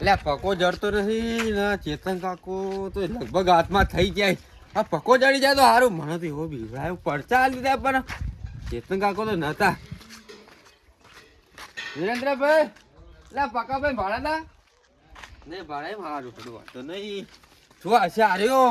એટલે પકો જડતો નથી ને ચેતન કાકો તો લગભગ હાથમાં થઈ જાય. આ પકો જડી જાય તો સારું. મને તો એવો બીવડાયો પડચા લીધા પણ ચેતન કાકો તો નતા. વિરેન્દ્રભાઈ એટલે પકાભાઈ ભાડા ને ભાડા મારું થોડું વાંધો નહીં. શું હશે આર્યો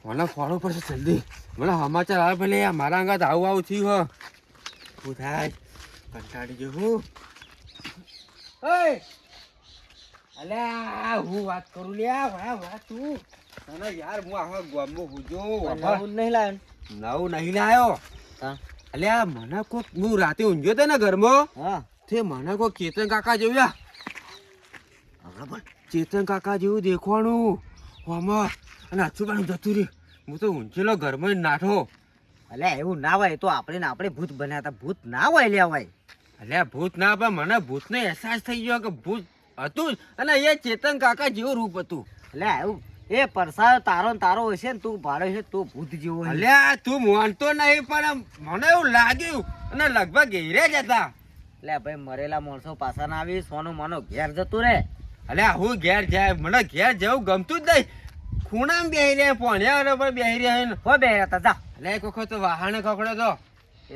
મને ફોન પડશે જલ્દી. મને સમાચાર આવે પેલે મારા અંગાત આવું થયું. શું થાય કંટાળી ગયો હું. અલ્યા હું વાત કરું લ્યા વાહ તું તને યાર હું આખા ગામમાં હુજો નવું નહીં લાયો. અલ્યા મને કોક હું રાતે ઊંઘ્યો તો ને ઘરમાં તે મને કોક ચેતન કાકા જેવું ચેતન કાકા જેવું દેખવાનું આમાં અને અચુબાનું જતું રહ્યું. હું તો ઊંઘેલો ઘરમાં નાઠો. અલ્યા એવું ના હોય તો આપણે ભૂત બન્યા હતા. ભૂત ના હોય લ્યા હોય. અલ્યા ભૂત ના પણ મને ભૂતનો અહેસાસ થઈ ગયો કે ભૂત હતું અને એ ચેતન કાકા જેવું રૂપ હતું. અલ્યા એવું એ પરસાયો તારો હશે ને તું ભાડે છે તું ભૂત જેવો. અલ્યા તું માનતો નહીં પણ મને એવું લાગ્યું અને લગભગ ઘેરે જ હતા. અલ્યા ભાઈ મરેલા માણસો પાછા ના આવી સોનું માનો ઘેર જતું રે. અલ્યા હું ઘેર જાય મને ઘેર જવું ગમતું જ નહીં. ખૂણામાં બેહી રહ્યા પોણ્યા પર બેહી રહ્યા ને હો બે હતા જા. એટલે એક વખત તો વાહણે ખકડ્યો તો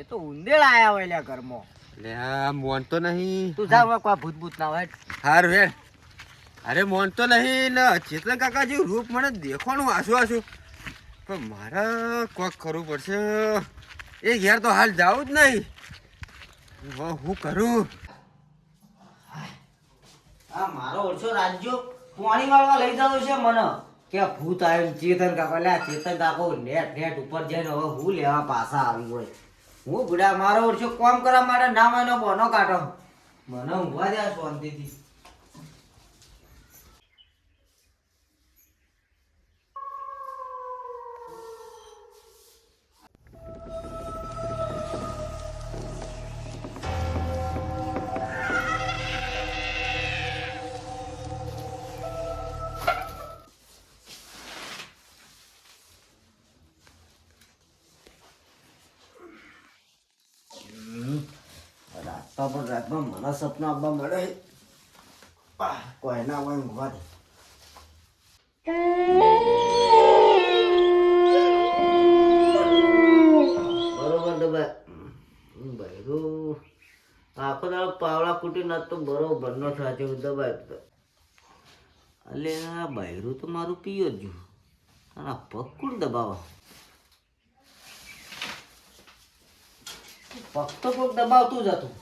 એ તો ઉંદેડ આયા હોય લ્યા ઘરમાં. અલ્યા મોનતો નહીં. તું જા કોઈ ભૂત ના હોય. હારું હેડ. અરે મોનતો નહીં ને ચેતન કાકા જેવું રૂપ મને દેખવાનું આસુ પણ મારે કોક કરવું પડશે. એ ઘેર તો હાલ જાવું જ નહીં. હું કરું. આ મારો ઓછો રાજ્યો પાણી વાળવા લઈ જતો છે મને કે ભૂત આવ્યું ચેતન કાકો. લે ચેતન કાકો નેટ ઉપર જઈને હવે હું લેવા પાછા આવી હોય. હું બુડા મારો ઓછો કામ કરવા માટે ના મને બોનો કાઢો. મને ઊંઘવા દે શાંતિથી. રાતમાં મને સપના આવવા મળે કોઈ ના હોય ઊંઘવા દે. બરોબર તો ભાઈ આખો દાડો પાવડા કુટી ના તો બરોબર નો સાચે દબાય. એટલે આ બૈરું તો મારું પીયો જ ગયું. આ પગ કોણ દબાવા? પગ તો પગ દબાવતું જ હતું.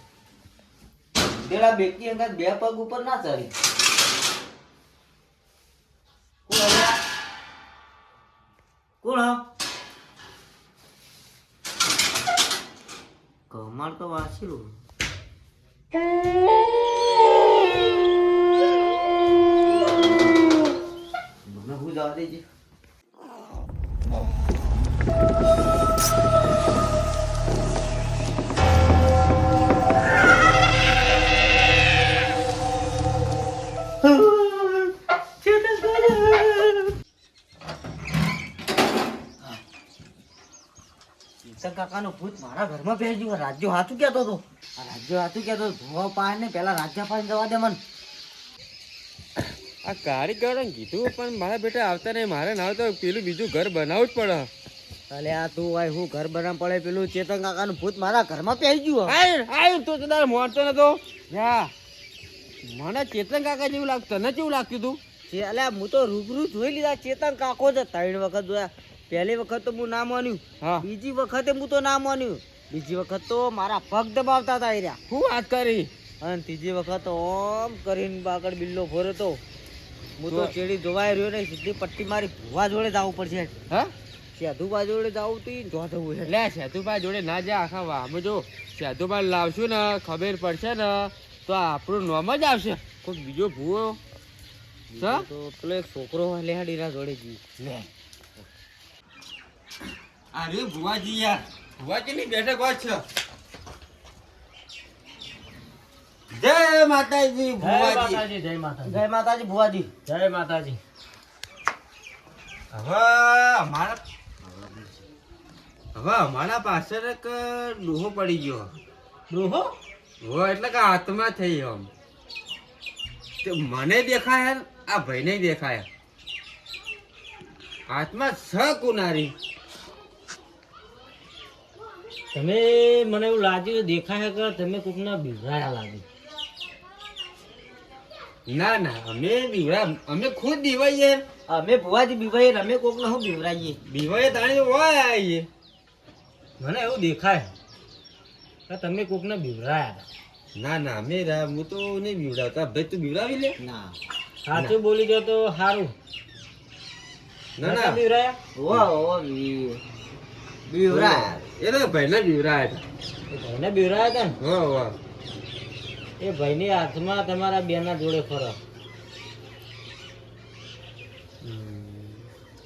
પેલા બેકી અંગત બે પગ ઉપર ના ચડી. કોણ કમાલ તો વાંચેલું. મને હું જવા દેજે. કાકાનો ભૂત મારા ઘરમાં બેસી ગયો. રાજ્યો હાથું કહેતો હતો. આ રાજ્યો હાથું કહેતો ધોવા પાય ને પેલા રાજ્ય પાય જવા દે મને. આ કારીગરો કીધું પણ મારા બેટા આવતા નહીં. મારે ના તો પેલું બીજું ઘર બનાવવું જ પડે. અલે આ તું ભાઈ હું ઘર બનાવ પડે. પેલું ચેતન કાકાનું ભૂત મારા ઘરમાં બેસી ગયું. આયું તું તારે મોડતો નતો. મને ચેતન કાકા જેવું લાગતું. તને કેવું લાગતું તું? અલે હું તો રૂબરૂ જોઈ લીધા. ચેતન કાકો જ 3 વખત જોયા. પહેલી વખત તો હું ના માન્યું. બીજી વખતે હું તો ના માન્યું. બીજી વખત તો મારા પગ દબાવતા હતા એર્યા. શું વાત કરી? અને ત્રીજી વખત ઓમ કરીને બાકડ બિલ્લો ફોર્યો તો હું તો ચેડી જોવાઈ રહ્યો ને. સીધી પટ્ટી મારી ભુવા જોડે જવું પડશે. હા સેધુભા જોડે જવું તું જો જવું છે. એટલે સેધુભાઈ જોડે ના જાય આખા વાહમાં. જો સેધુભાઈ લાવશું ને ખબર પડશે ને તો આપણું નામ જ આવશે. કોઈ બીજો ભૂવો તો પેલો એક છોકરો લેહાડીના જોડે જી લે. અરે ભુવાજી યાર, ભુવાજીની બેઠક વાત છે. જય માતાજી ભુવાજી. જય માતાજી ભુવાજી. જય માતાજી. હવે અમારા પાસે એક ડોહો પડી ગયો. ડોહો? હો એટલે કે હાથમાં થઈ આમ. તો મને દેખાય આ ભાઈને દેખાય હાથમાં છ કુનારી. તમે મને એવું લાગ્યું દેખાય કે તમે કોકના બિવરાયા લાગે. ના ના અમે બીવડા અમે ખુદ બીવાઈએ. અમે ભુવાજી બીવાઈ અમે કોક ને હું બીવરાઈએ. બીવાઈએ તાણી હોય આવીએ. મને એવું દેખાય કે તમે કોકને બિવરાયા હતા. ના ના અમે હું તો નહીં બીવડાવતા ભાઈ તું બીવડાવી લે. ના સાચું બોલી ગયો તો સારું. ના ના બિવરાયા ઓ બીવરાયા. એ તો ભાઈને બીવડાયા એ ભાઈને બિવરાયા હતા ને હતા. હો હો એ ભાઈની હાથમાં તમારા બેના જોડે ફરો.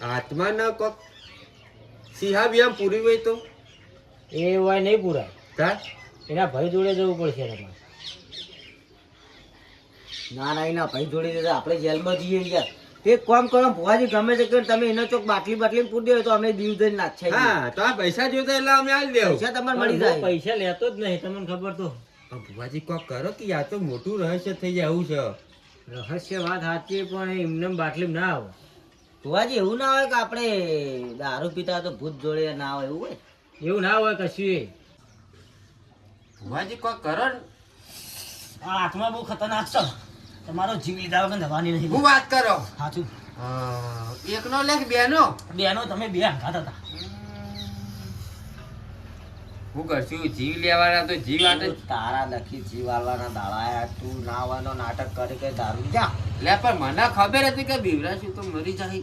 હાથમાં ન કોક સિંહા બિયા પૂરી હોય તો એ હોય નહીં પૂરા. તા એના ભાઈ જોડે જવું પડશે તમારે. ના ના એના ભાઈ જોડી દેતા આપણે જેલમાં જઈએ યાર. એક કામ કરો ભુવાજી ગમે તે કરો તમે એનો ચોક બાટલી પૂરી દે તો અમે દીવ દઈને નાખશે. હા તો આ પૈસા જોતા એટલે અમે આલી દેવું. પૈસા તમારે પણ મળી હું જાય. પૈસા લેતો જ નહીં તમને ખબર તો. ભુવાજી કોક કરો કે આ તો મોટું રહસ્ય થઈ જાય એવું છે. રહસ્ય વાત સાચી પણ એમને બાટલી ના આવે. ભુવાજી એવું ના હોય કે આપણે દારૂ પીતા તો ભૂત જોડે ના હોય એવું હોય. એવું ના હોય કશું. ભુવાજી કોક કરો ને. આ હાથમાં બહુ ખતરનાક છે. તમારો જીવ લીધા વગર જવાની નહીં. હું વાત કરો સાચું. એકનો લે કે બેનો. બેનો તમે બે હંગાત હતા. હું કરશું જીવ લેવાના તો જીવ આટે તારા લખી જીવાલવાના દાડા તું ના આવવાનો નાટક કરી કે દારૂ જા. લે પણ મને ખબર હતી કે બીવરાશું તો મરી જાય.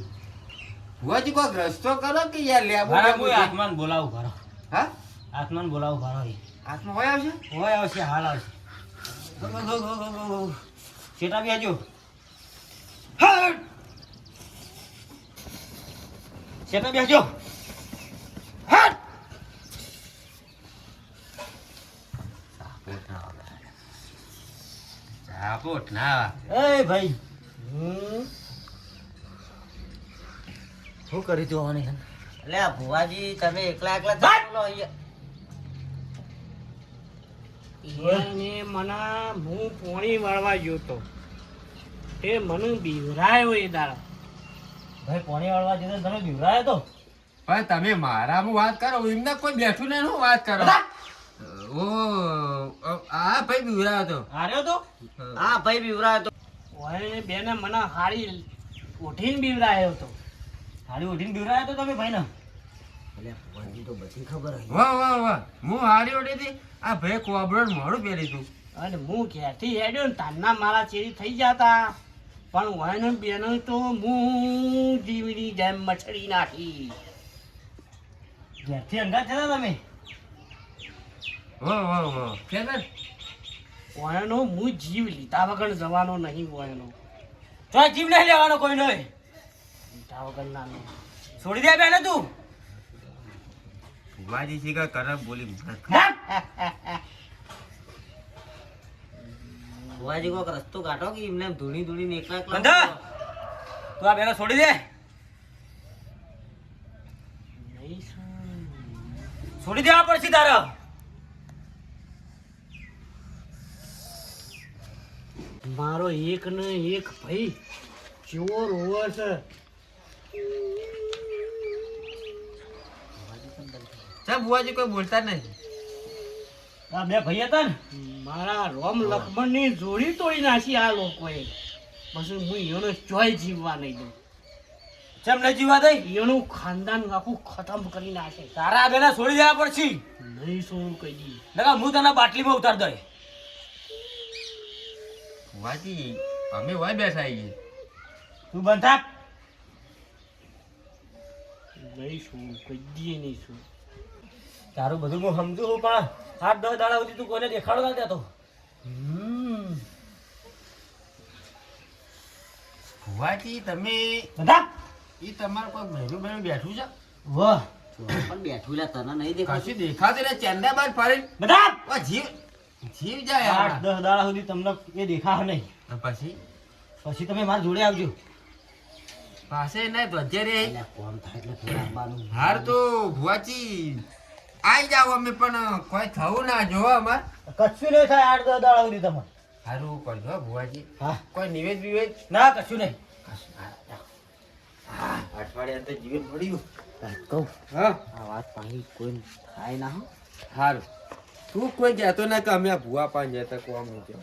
ભુવાજી કોક રસ્તો કરો કે યાર લેબો આત્માન બોલાવું ઘરો. હા આત્માન બોલાવું ઘરો. હાથમાં હોય આવશે. હોય આવશે હાલ આવશે. શેટા બી આજો. શેટા બી આજો. ચાપોટ ના એ ભાઈ શું કરી તું આવવાની છે? એટલે આ ભુવાજી તમે એકલા ચાલો અહીંયા. એને મને હું પોણી વાળવા ગયો તો એ મને બીવરાયો એ દાડા. ભાઈ પોણી વાળવા જતો તમે બીવરાયો તો. પણ તમે મારામાં વાત કરો એમને કોઈ બેઠું નહીં હું વાત કરો. ઓ આ ભાઈ બીવરાયો તો. હાર્યો તો. હા ભાઈ બીવરાયો તો. ઓય બેને મને હાડી ઉઠીને બીવરાયો હતો. હાડી ઉઠીને બીવરાયો તો તમે ભાઈ ને. એટલે ભુવાજી તો બધી ખબર હતી. વાહ વાહ વાહ હું હારી ઓડી હતી. આ ભાઈ કોબડો મોડું પહેરી તું. અને હું ઘેરથી હેડ્યો ને તારના મારા ચેરી થઈ જતા પણ હોય ને બેનો તો હું જીવની જેમ મછડી નાખી. ઘેરથી અંગાત થયા તમે. વાહ વાહ વાહ કેતન ઓયનો હું જીવ લીધા વગર જવાનો નહીં. ઓયનો તો જીવ નહીં લેવાનો કોઈ નહીં. લીધા વગર નાનો છોડી દે બેને તું. ભુવાજી શીખા કરમ બોલી ભુવાજી કોઈક રસ્તો કાઢો કે એમને ધૂણી ધૂણી એકલા બંધા. તું આ બેને છોડી દે. નહીં શું છોડી દેવા પડશે તારે. મારો એક ને એક ભાઈ કેવો રોવે છે. સા ભુવાજી કોઈ બોલતા નહીં. આ બે ભાઈ હતા ને. મારા રોમ લક્ષ્મણ ની જોડી તોડી નાખી આ લોકોએ. પછી હું એનો ચોય જીવવા નહીં દઉં. ચમ નહીં જીવા દઈ. એનું ખાનદાન આખું ખતમ કરી નાખે. તારા આ બેને છોડી દેવા પડશે. નહીં શું કહી દી. નકા હું તને બાટલીમાં ઉતાર દઈ. ભુવાજી અમે હોય બેઠા છીએ. તું બંધ થાક. નહીં શું કહી દઈએ નહીં શું. તારું બધું હું સમજુ છું પણ 8-10 દાડા સુધી તું કોઈને દેખાડો ના દેતો. ભુવાજી તમે બંધ. એ તમારું કોઈ બહેરું બહેરું બેઠું છે. વાહ. પણ બેઠું લે તને નહીં દેખાતું. કશું દેખાતું ને ચેન્ડા બાદ ફરી બંધ. જીવ જીવ જાય 8-10 દાડા સુધી તમને એ દેખાશે નહીં. પછી પછી તમે મારા જોડે આવજો. પાસે નહીં તો અત્યારે એટલે કોમ થાય એટલે ફેર આવવાનું. હાર તો ભુવાજી આઈ જાવ અમે પણ કોઈ થવું ના જોવા અમાર. કશું નહીં થાય 8-10 દાડા સુધી તમારે. સારું કરજો ભુવાજી. હા કોઈ નિવેદ બિવેદ? ના કશું નહીં. અઠવાડિયા તો જીવન મળ્યું. કહું હા આ વાત પાછી કોઈ થાય ના હો. સારું. તું કોઈ કહેતો ના કે અમે આ ભુવા પાન જતા કોમ નહીં.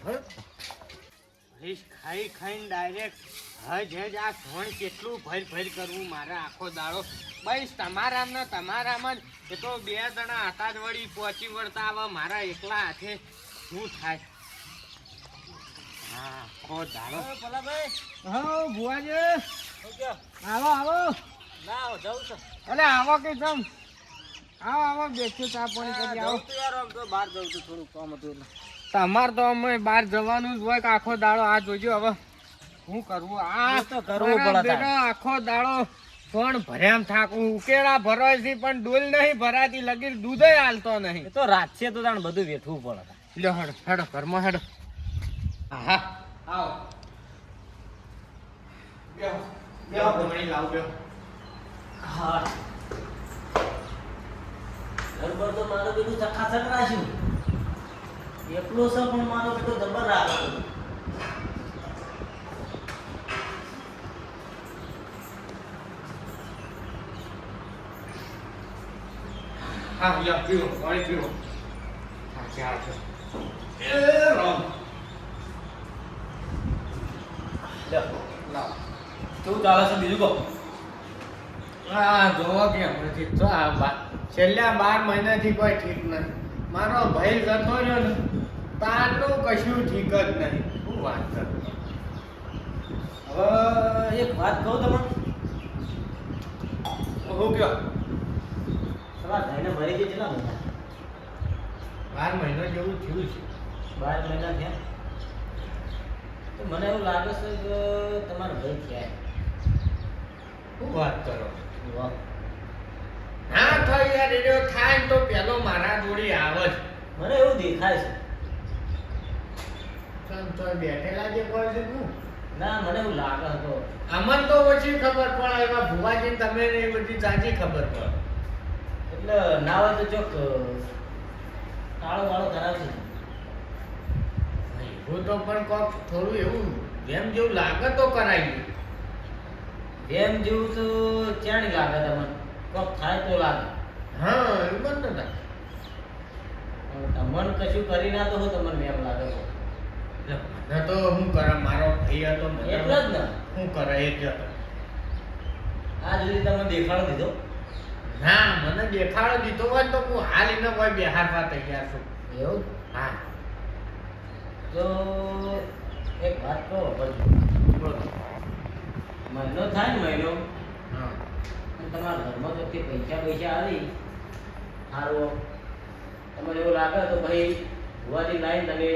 હરીશ ખાઈ ખાઈને ડાયરેક્ટ હજ આ ઘણ કેટલું ભર ભર કરવું મારે આખો દાડો બસ તમારામાં જ એ તો 2 જણા હતા જ વળી પહોંચી વળતા આવે મારા એકલા હાથે શું થાય હા આખો દાડો હા ભુવાજી આવો આવો ના જાઉં છું. અરે આવો કે જમ આવો બેસો ચા પાણી કરી આવો યાર આમ તો બહાર જાઉં છું, થોડું કામ હતું એટલે. તમારે તો અમે બહાર જવાનું જ હોય કે આખો દાડો આ જોજો હવે શું કરવું આ એ તો કરવું મારા પડે તારે. બેટા આખો દાડો કોણ ભર્યામ થાકું ઉકેળા ભરાય છે પણ ડોલ નહીં ભરાતી લગી દૂધે હાલતો નહીં એ તો રાત છે તો તાણ બધું વેઠવું પડે. લ્યો હેડો હેડો ઘરમાં હેડો હા આવો બેહો બેહો ભમણી લાવ બેહો હા ઘર તો મારો બધું ચકાચક રાખ્યું. એકલો છે પણ મારો બેટો જબર રાખે. હા યા પીવો પાણી પીવો હા ચાલ છે એ રામ લાવ કેવું ચાલે છે બીજું કહો? હા જોવો કે હમણાંથી તો છેલ્લા 12 મહિનાથી કોઈ ઠીક નથી મારો ભાઈ જતો રહ્યો ને તારનું કશું ઠીક જ નહીં શું વાત કરું હવે એક વાત કહું તમને. હું કયો તમારા ભાઈને ભરી દે કેટલા મહિના? 12 મહિના જેવું થયું છે. 12 મહિના થયા. તો મને એવું લાગે છે કે તમારા ભાઈ થયા. શું વાત કરો વાહ. હા તો યાર એ થાય ને તો પેલો મારા જોડે આવે જ મને એવું દેખાય છે. તમ તો બેઠેલા જે કોઈ છે હું ના મને એવું લાગે હતો. અમન તો ઓછી ખબર પડે એમાં ભુવાજી તમે ને એ બધી સાચી ખબર પડે એટલે ના હોય તો ચોક ટાળો વાળો કરાવશે. હું તો પણ કોક થોડું એવું જેમ જેવું લાગે તો કરાવી એમ જેવું તો ક્યાં લાગે તમને? કોક થાય તો લાગે. હા એવું બનતો હતા તમને કશું કરી ના તો હું તમને એમ લાગે છે. મને તો હું કરે મારો ભાઈ હતો મને એટલે જ ને. શું કરે એ જ હતો. આ સુધી તમને દેખાડો દીધો. ના મને દેખાડો દીધો હોય તો હું હાલ એને કોઈ બેહારવા તૈયાર છું એવું હા તો એક વાત કહો પછી. મહિનો થાય ને મહિનો હા અને તમારા ઘરમાં તો તે પૈસા આવી સારું તમને એવું લાગે તો ભાઈ ભુવાજી લાવીને તમે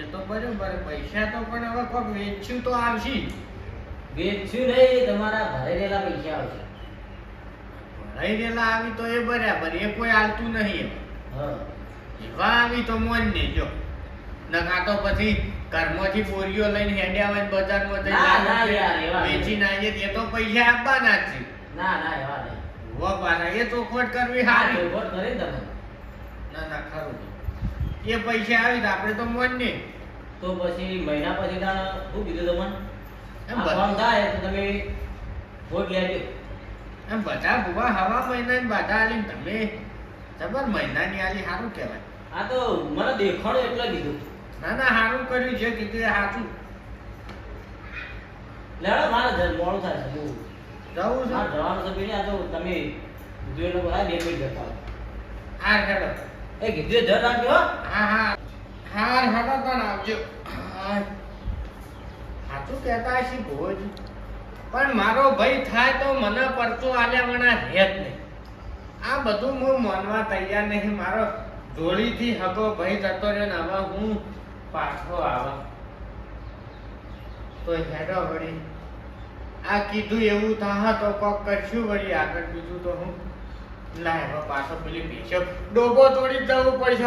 એ તો બરોબર પૈસા તો પણ હવે કોક વેચ્યું તો આવશે વેચ્યું નહીં, તમારા ઘરે રહેલા પૈસા આવશે. ભરાઈ રહેલા આવી તો એ બરાબર એ કોઈ હાલતું નહીં હા એવા આવી તો મોન ને જો નકા તો પછી ઘરમાંથી બોરીઓ લઈને હેડ્યા હોય ને બજારમાં જઈને ના, ના યાર, એવા નહીં. વેચી નાખીએ તે તો પૈસા આપવાના જ છે ના ના એવા નહીં. ઉભા પાછા એ ચોખવટ કરવી હા સારી ચોખવટ કરે ને તમે. ના ના ખરું એ પૈસા આવી તો આપણે તો મોન ને તો પછી મહિના પછી તાણ શું કીધું તમને? એમ આ કામ થાય તો તમે વોટ લેજો. એમ બધા ભૂવા હવા મહિનાની બાધા આલીને તમે જબર મહિનાની આલી સારું કહેવાય આ તો મને દેખાણું એટલે કીધું. ના ના સારું કર્યું છે કીધું એ સાચું લેડો મારે મોડું થાય છે. હું જવું છે મારે જવાનું છે પેલી. આ તો તમે કીધું એટલે બોલાય 2 મિનિટ જતા રહો. હા હેડો એ કીધું એ ધર રાખજો હો. હા હા હા હેડો પણ આવજો હા. સાચું કહેતા હશે ભોજ પણ મારો ભાઈ થાય તો મને પરચો આલ્યા વણા રહે જ નહીં આ બધું હું માનવા તૈયાર નહીં મારો જોડીથી હગો ભાઈ જતો રહ્યો ને હવે હું પાછો આવા તો હેડો વળી આ કીધું એવું થાહ તો કોક કરશું વળી આગળ બીજું તો હું લાય હવે પાછો પેલી ભેંસો ડોબો તોડી જ જવું પડશે